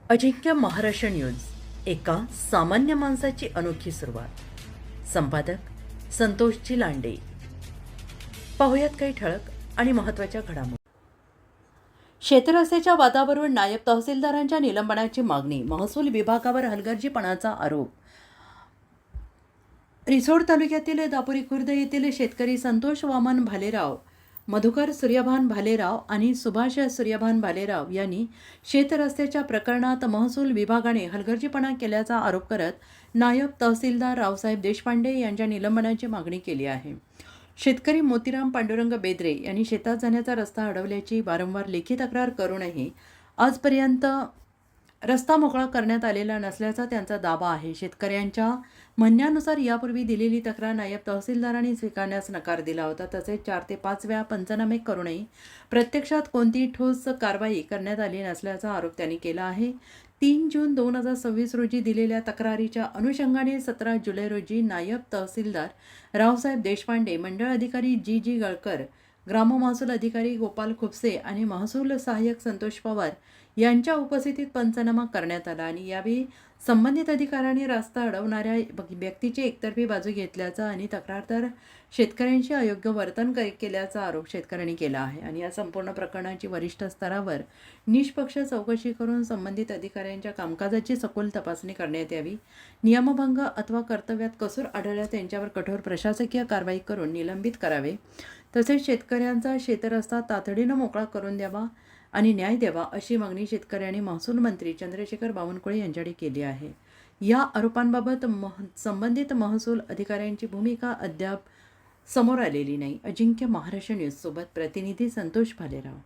अजिंक्य Maharashtra news, एका सामान्य माणसाची अनोखी सुरुवात. संपादक संतोषजी लांडे. पाहुयात काही ठळक आणि महत्त्वाच्या घडामोडी. शेतरस्त्याच्या वादावरून नायब तहसीलदारांच्या निलंबनाची मागणी. महसूल विभागावर हलगर्जीपणाचा आरोप. रिसोड तालुक्यातील दापुरी खुर्द येथील शेतकरी संतोष वामन भालेराव, मधुकर सूर्यभान भालेराव आणि सुभाष सूर्यभान भालेराव यांनी शेतरस्त्याच्या प्रकरणात महसूल विभागाने हलगर्जीपणा केल्याचा आरोप करत नायब तहसीलदार रावसाहेब देशपांडे यांच्या निलंबनाची मागणी केली आहे. शेतकरी मोतीराम पांडुरंग बेदरे यांनी शेतात जाण्याचा रस्ता अडवल्याची वारंवार लेखी तक्रार करूनही आजपर्यंत रस्ता मोकळा करण्यात आलेला नसल्याचा त्यांचा दावा आहे. शेतकऱ्यांच्या म्हणण्यानुसार यापूर्वी दिलेली तक्रार नायब तहसीलदारांनी स्वीकारण्यास नकार दिला होता. तसेच 4 ते 5 वेळा पंचनामे करूनही प्रत्यक्षात कोणतीही ठोस कारवाई करण्यात आली नसल्याचा आरोप त्यांनी केला आहे. 3 जून 2026 रोजी दिलेल्या तक्रारीच्या अनुषंगाने 17 जुलै रोजी नायब तहसीलदार रावसाहेब देशपांडे, मंडळ अधिकारी जी गळकर, ग्राममहसूल अधिकारी गोपाल खुपसे आणि महसूल सहाय्यक संतोष पवार यांच्या उपस्थितीत पंचनामा करण्यात आला आणि यावेळी संबंधित अधिकाऱ्यांनी रस्ता अडवणाऱ्या व्यक्तीची एकतर्फी बाजू घेतल्याचा आणि तक्रारदार शेतकऱ्यांशी अयोग्य वर्तन केल्याचा आरोप शेतकऱ्यांनी केला आहे. आणि या संपूर्ण प्रकरणाची वरिष्ठ स्तरावर निष्पक्ष चौकशी करून संबंधित अधिकाऱ्यांच्या कामकाजाची सखोल तपासणी करण्यात यावी. नियमभंग अथवा कर्तव्यात कसूर आढळल्यास त्यांच्यावर कठोर प्रशासकीय कारवाई करून निलंबित करावे. तसेच शेतकऱ्यांचा शेतरस्ता तातडीनं मोकळा करून द्यावा आणि न्याय द्यावा अशी मागणी शेतकऱ्यांनी महसूल मंत्री चंद्रशेखर बावनकुळे यांच्याकडे केली आहे. या आरोपांबाबत संबंधित महसूल अधिकाऱ्यांची भूमिका अद्याप समोर आलेली नाही. अजिंक्य महाराष्ट्र न्यूज सोबत प्रतिनिधी संतोष भालेराव.